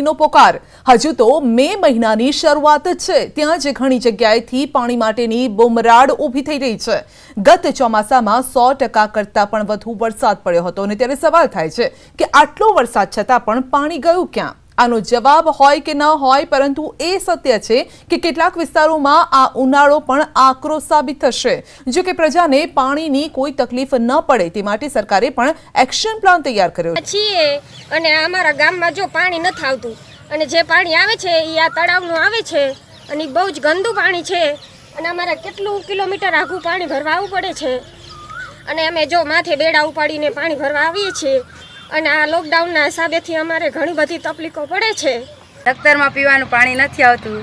નો પોકાર હજુ તો મે મહિનાની શરૂઆત જ છે ત્યાં જ ઘણી જગ્યાએથી પાણી માટેની બુમરાડ ઊભી થઈ રહી છે। ગત ચોમાસામાં 100% કરતાં પણ વધુ વરસાદ પડ્યો હતો અને ત્યારે સવાલ થાય છે કે આટલો વરસાદ છતાં પણ પાણી ગયું ક્યાં? આનો જવાબ હોય કે ન હોય, પરંતુ એ સત્ય છે કે કેટલાક વિસ્તારોમાં આ ઉનાળો પણ આકરો સાબિત થશે। જો કે પ્રજાને પાણીની કોઈ તકલીફ ન પડે તે માટે સરકારે પણ એક્શન પ્લાન તૈયાર કર્યો છે અને અમારા ગામમાં જો પાણી નથી આવતું અને જે પાણી આવે છે એ આ તળાવનું આવે છે અને બહુ જ ગંદુ પાણી છે અને અમારે કેટલું કિલોમીટર આઘું પાણી ભરવા આવવું પડે છે અને અમે જો માથે બેડા ઉપાડીને પાણી ભરવા આવીએ છીએ અને આ લોકડાઉનના હિસાબેથી અમારે ઘણી બધી તકલીફો પડે છે। દફતરમાં પીવાનું પાણી નથી આવતું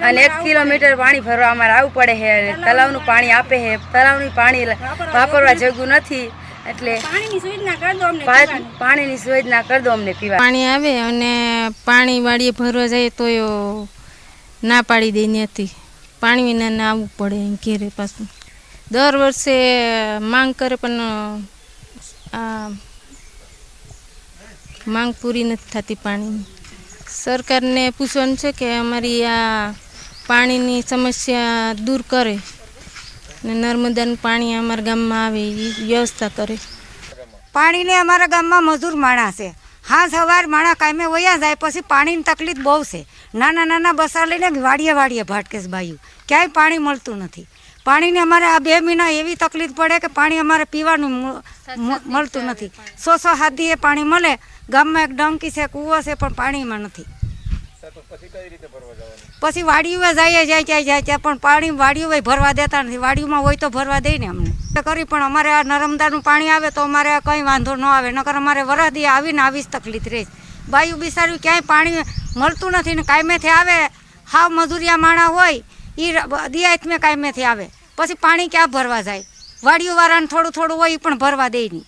અને 1 કિલોમીટર પાણી ભરવા અમારે આવવું પડે છે અને તળાવનું પાણી આપે છે, તળાવનું પાણી વાપરવા જેવું નથી, એટલે પાણીની સુવિધા કરી દો અમને પીવા। પાણી આવે અને પાણી વાડીએ ભરવા જાય તો ના પાડી દે નથી, પાણી વિના ના આવવું પડે ઘેરે પાછું। દર વર્ષે માંગ કરે પણ આ માંગ પૂરી નથી થતી પાણીની। સરકારને પૂછવાનું છે કે અમારી આ પાણીની સમસ્યા દૂર કરે ને નર્મદાનું પાણી અમારા ગામમાં આવે એ વ્યવસ્થા કરે। પાણીને અમારા ગામમાં મજૂર માણસ છે, હા સવાર માણા કામે વયા જાય પછી પાણીની તકલીફ બહુ છે। નાના નાના બસા લઈને વાડીએ વાડીએ ભાટકેશ બાયું, ક્યાંય પાણી મળતું નથી। પાણીની અમારે આ 2 મહિના એવી તકલીફ પડે કે પાણી અમારે પીવાનું મળતું નથી। 100 હાથીએ પાણી મળે, ગામમાં એક ડંકી છે, કૂવો છે, પણ પાણીમાં નથી। પછી વાડીઓ જાય ત્યાં પણ પાણી વાડીઓ ભરવા દેતા નથી, વાડીઓમાં હોય તો ભરવા દે ને અમને કરી, પણ અમારે આ નર્મદાનું પાણી આવે તો અમારે કંઈ વાંધો ન આવે, નકર અમારે વરદી આવીને આવી જ તકલીફ રહે। બાયું બિસાર્યું ક્યાંય પાણી મળતું નથી ને કાયમેથી આવે, હાવ મજૂરિયા માણા હોય એ દિયાતમે કાયમેથી આવે, પછી પાણી ક્યાં ભરવા જાય? વાડીઓવાળાને થોડું થોડું હોય એ પણ ભરવા દે નહીં।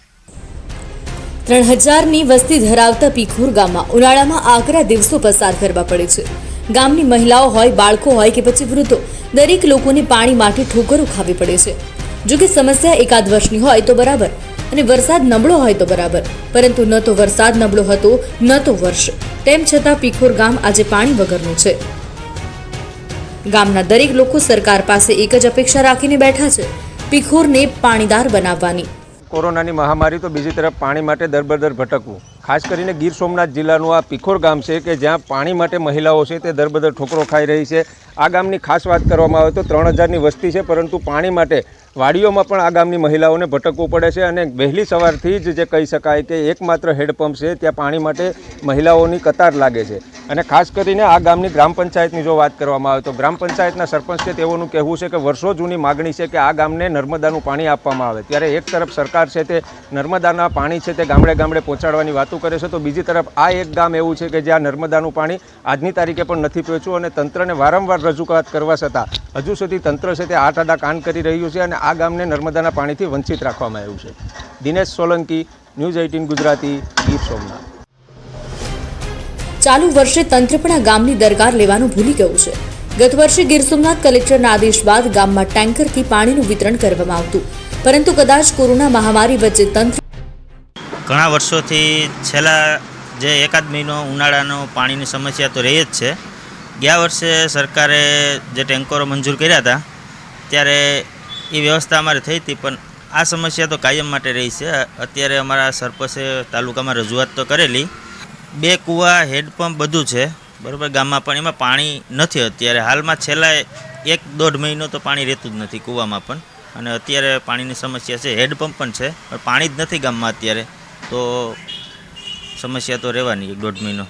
3000ની વસ્તી ધરાવતા પીખોર ગામમાં ઉનાળામાં આકરા દિવસો પસાર કરવા પડે છે। ગામની મહિલાઓ હોય, બાળકો હોય કે પછી વૃદ્ધો, દરેક લોકોને પાણી માટે ઠોકરો ખાવી પડે છે। જો કે સમસ્યા એકાદ વર્ષની હોય તો બરાબર અને વરસાદ નબળો હોય તો બરાબર, પરંતુ ન તો વરસાદ નબળો હતો ન તો વર્ષ, તેમ છતાં પીખોર ગામ આજે પાણી વગરનું છે। ગામના દરેક લોકો સરકાર પાસે એક જ અપેક્ષા રાખીને બેઠા છે, પીખોરને પાણીદાર બનાવવાની। કોરોનાની મહામારી તો બીજી તરફ પાણી માટે દરબદર ભટકવું, ખાસ કરીને ગીર સોમનાથ જિલ્લાનું આ પીખોર ગામ છે કે જ્યાં પાણી માટે મહિલાઓ છે તે દરબદર ઠોકરો ખાઈ રહી છે। આ ગામની ખાસ વાત કરવામાં આવે તો 3000ની વસ્તી છે, પરંતુ પાણી માટે વાડીઓમાં પણ આ ગામની મહિલાઓને ભટકવું પડે છે અને વહેલી સવારથી જ જે કહી શકાય કે એકમાત્ર હેડપંપ છે ત્યાં પાણી માટે મહિલાઓની કતાર લાગે છે। અને ખાસ કરીને આ ગામની ગ્રામ પંચાયતની જો વાત કરવામાં આવે તો ગ્રામ પંચાયતના સરપંચ છે તેઓનું કહેવું છે કે વર્ષો જૂની માગણી છે કે આ ગામને નર્મદાનું પાણી આપવામાં આવે, ત્યારે એક તરફ સરકાર છે તે નર્મદાના પાણી છે તે ગામડે ગામડે પહોંચાડવાની વાતો કરે છે, તો બીજી તરફ આ એક ગામ એવું છે કે જ્યાં નર્મદાનું પાણી આજની તારીખે પણ નથી પહોંચ્યું અને તંત્રને વારંવાર રજૂઆત કરવા છતાં હજુ સુધી તંત્ર છે તે આડા કાન કરી રહ્યું છે અને આ ગામને નર્મદાના પાણીથી વંચિત રાખવામાં આવ્યું છે। દિનેશ સોલંકી, ન્યૂઝ 18 ગુજરાતી, ગીર સોમનાથ। ચાલુ વર્ષે તંત્ર પણ આ ગામની દરકાર લેવાનું ભૂલી ગયું છે। ગત વર્ષે ગીર સોમનાથ કલેક્ટરના આદેશ બાદ ગામમાં ટેન્કરથી પાણીનું વિતરણ કરવામાં આવતું, પરંતુ કદાચ કોરોના મહામારી વચ્ચે તંત્ર ઘણા વર્ષોથી છેલ્લા જે એકાદ મહિનો ઉનાળાનો પાણીની સમસ્યા તો રહી જ છે। ગયા વર્ષે સરકારે જે ટેન્કરો મંજૂર કર્યા હતા ત્યારે એ વ્યવસ્થા અમારે થઈ હતી, પણ આ સમસ્યા તો કાયમ માટે રહી છે। અત્યારે અમારા સરપંચે તાલુકામાં રજૂઆત તો કરેલી, 2 કૂવા, હેડપંપ બધું છે બરાબર ગામમાં, પણ એમાં પાણી નથી અત્યારે હાલમાં। છેલ્લા 1-1.5 મહિનો તો પાણી રહેતું જ નથી કૂવામાં પણ, અને અત્યારે પાણીની સમસ્યા છે। હેડપંપ પણ છે પણ પાણી જ નથી ગામમાં અત્યારે, તો સમસ્યા તો રહેવાની 1-1.5 મહિનો।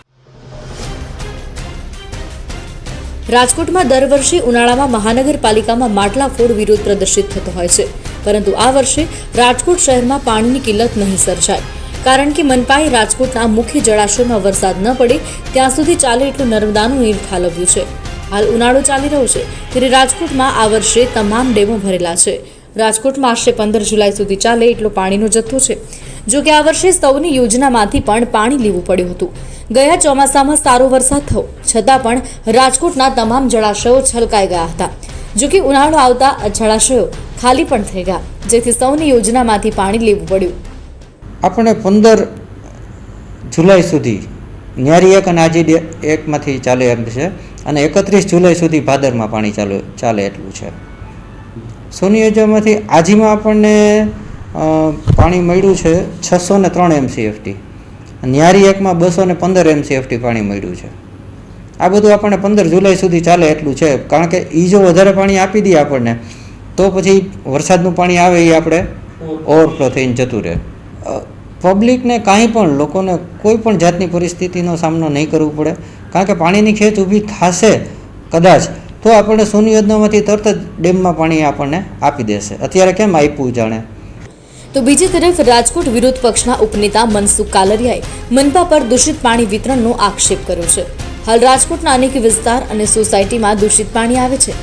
રાજકોટમાં દર વર્ષે ઉનાળામાં મહાનગરપાલિકામાં માટલા ફોડ વિરોધ પ્રદર્શિત થતો હોય છે, પરંતુ આ વર્ષે રાજકોટ શહેરમાં પાણીની કિલ્લત નહીં સર્જાય, કારણ કે મનપાએ રાજકોટના મુખ્ય જળાશયમાં વરસાદ ન પડે ત્યાં સુધી ચાલે એટલું નર્મદાનું નીર ઠાલવ્યું છે। હાલ ઉનાળો ચાલી રહ્યો છે ત્યારે રાજકોટમાં આ વર્ષે તમામ ડેમો ભરેલા છે। રાજકોટમાં આશરે 15 જુલાઈ સુધી ચાલે એટલો પાણીનો જથ્થો છે। જો કે આ વર્ષે સૌની યોજનામાંથી પણ પાણી લેવું પડ્યું હતું। ગયા ચોમાસામાં સારો વરસાદ થયો છતાં પણ રાજકોટના તમામ જળાશયો છલકાઈ ગયા હતા। જો કે ઉનાળો આવતા જળાશયો ખાલી પણ થઈ ગયા, જેથી સૌની યોજનામાંથી પાણી લેવું પડ્યું। આપણે 15 જુલાઈ સુધી ન્યારી 1 અને આજી 1માંથી ચાલે એમ છે અને 31 જુલાઈ સુધી ભાદરમાં પાણી ચાલે એટલું છે. સોની યોજનામાંથી આજીમાં આપણને પાણી મળ્યું છે 603 MCFT, ન્યારી 1માં 215 MCFT પાણી મળ્યું છે. આ બધું આપણને 15 જુલાઈ સુધી ચાલે એટલું છે, કારણ કે એ જો વધારે પાણી આપી દઈએ આપણને તો પછી વરસાદનું પાણી આવે એ આપણે ઓવરફ્લો થઈને જતું રહે. પબ્લિકને કાંઈ પણ લોકોને કોઈ પણ જાતની પરિસ્થિતિનો સામનો નહીં કરવો પડે, કારણ કે પાણીની ખેંચ ઊભી થશે કદાચ તો આપણને સોની યોજનામાંથી તરત જ ડેમમાં પાણી આપણને આપી દેશે. અત્યારે કેમ આપ્યું જાણે. તો બીજી તરફ રાજકોટ વિરોધ પક્ષના ઉપનેતા મનસુખ કાલરિયાએ મનપા પર દૂષિત પાણી વિતરણનો આક્ષેપ કર્યો છે. હાલ રાજકોટના અનેક વિસ્તાર અને સોસાયટીમાં દૂષિત પાણી આવે છે.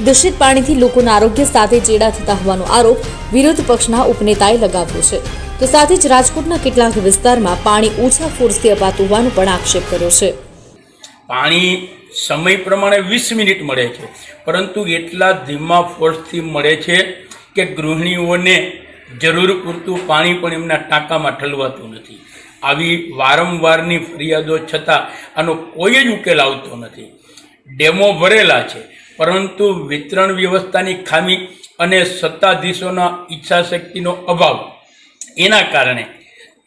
દૂષિત પાણીથી લોકોના આરોગ્ય સાથે ચેડા થતા હોવાનો આરોપ વિરોધ પક્ષના ઉપનેતાએ લગાવ્યો છે. તો સાથે જ રાજકોટના કેટલાક વિસ્તારમાં પાણી ઓછા ફોર્સથી અપાતું હોવાનો પણ આક્ષેપ કર્યો છે. પાણી સમય પ્રમાણે 20 મિનિટ મળે છે, પરંતુ એટલા ધીમા ફોર્સથી મળે છે કે ગૃહિણીઓને જરૂર પૂરતું પાણી પણ એમના ટાંકામાં ઠલવાતું નથી. આવી વારંવારની ફરિયાદો છતાં આનો કોઈ જ ઉકેલ આવતો નથી. ડેમો ભરેલા છે, પરંતુ વિતરણ વ્યવસ્થાની ખામી અને સત્તાધીશોના ઈચ્છાશક્તિનો અભાવ, એના કારણે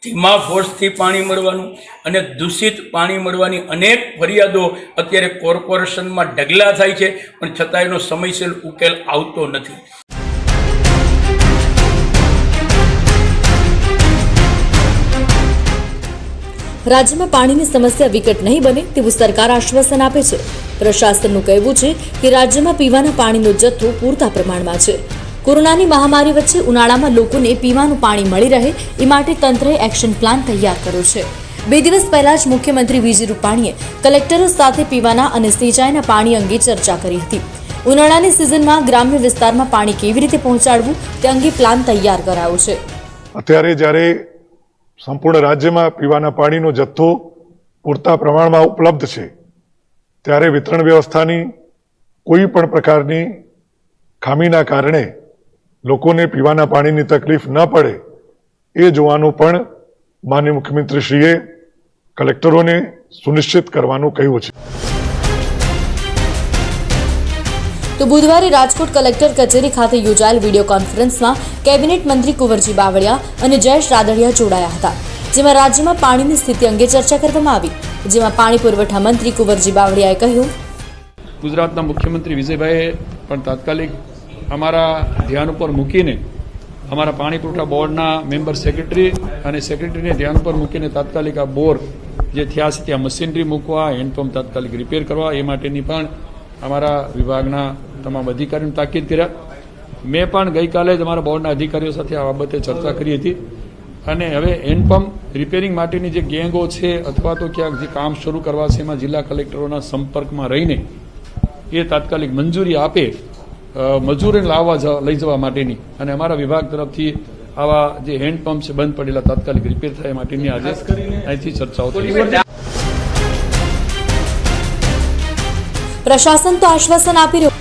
ધીમા ફોર્સથી પાણી મળવાનું અને દૂષિત પાણી મળવાની અનેક ફરિયાદો અત્યારે કોર્પોરેશનમાં ઢગલા થાય છે, પણ છતાં એનો સમયસર ઉકેલ આવતો નથી. રાજ્યમાં પાણીની સમસ્યા વિકટ નહીં બને તેવું સરકાર આશ્વાસન આપે છે. પ્રશાસનનું કહેવું છે કે રાજ્યમાં પીવાના પાણીનો જથ્થો પૂરતા પ્રમાણમાં છે. કોરોનાની મહામારી વચ્ચે ઉનાળામાં લોકોને પીવાનું પાણી મળી રહે એ માટે તંત્રએ એક્શન પ્લાન તૈયાર કર્યો છે. 2 દિવસ પહેલા જ મુખ્યમંત્રી વિજય રૂપાણીએ કલેક્ટરો સાથે પીવાના અને સિંચાઈના પાણી અંગે ચર્ચા કરી હતી. ઉનાળાની સિઝનમાં ગ્રામ્ય વિસ્તારમાં પાણી કેવી રીતે પહોંચાડવું તે અંગે પ્લાન તૈયાર કરાયો છે. અત્યારે જ્યારે સંપૂર્ણ રાજ્યમાં પીવાના પાણીનો જથ્થો પૂરતા પ્રમાણમાં ઉપલબ્ધ છે, ત્યારે વિતરણ વ્યવસ્થાની કોઈ પણ પ્રકારની ખામીના કારણે લોકોને પીવાના પાણીની તકલીફ ન પડે એ જોવાનું પણ માનનીય મુખ્યમંત્રીશ્રીએ કલેક્ટરોને સુનિશ્ચિત કરવાનું કહ્યું છે. તો બુધવારે રાજકોટ કલેક્ટર કચેરી ખાતે યોજાયેલ વિડીયો કોન્ફરન્સમાં કેબિનેટ મંત્રી કુંવરજી બાવળિયા અને જયેશ રાદડિયા જોડાયા હતા, જેમાં રાજ્યમાં પાણીની સ્થિતિ અંગે ચર્ચા કરવામાં આવી. જેમાં પાણી પુરવઠા મંત્રી કુંવરજી બાવળિયાએ કહ્યું, ગુજરાતના મુખ્યમંત્રી વિજયભાઈએ પણ તાત્કાલિક અમારા ધ્યાન ઉપર મૂકીને અમારા પાણી પુરવઠા બોર્ડના મેમ્બર સેક્રેટરી અને સેક્રેટરીને ધ્યાન ઉપર મૂકીને તાત્કાલિક આ બોર જે થયા છે ત્યાં મશીનરી મૂકવા, હેન્ડપંપ તાત્કાલિક રિપેર કરવા એ માટેની પણ અમારા વિભાગના તમામ અધિકારીઓને તાકીદ કર્યા. મેં પણ ગઈકાલે જ અમારા બોર્ડના અધિકારીઓ સાથે આ બાબતે ચર્ચા કરી હતી અને હવે હેન્ડપંપ રિપેરિંગ માટેની જે ગેંગો છે અથવા તો ક્યાંક જે કામ શરૂ કરવા છે એમાં જિલ્લા કલેક્ટરોના સંપર્કમાં રહીને એ તાત્કાલિક મંજૂરી આપે મજૂરીને લઈ જવા માટેની અને અમારા વિભાગ તરફથી આવા જે હેન્ડપંપ છે બંધ પડેલા તાત્કાલિક રિપેર થાય માટેની આજે અહીંથી ચર્ચાઓ થઈ. પ્રશાસન તો આશ્વાસન આપી રહ્યું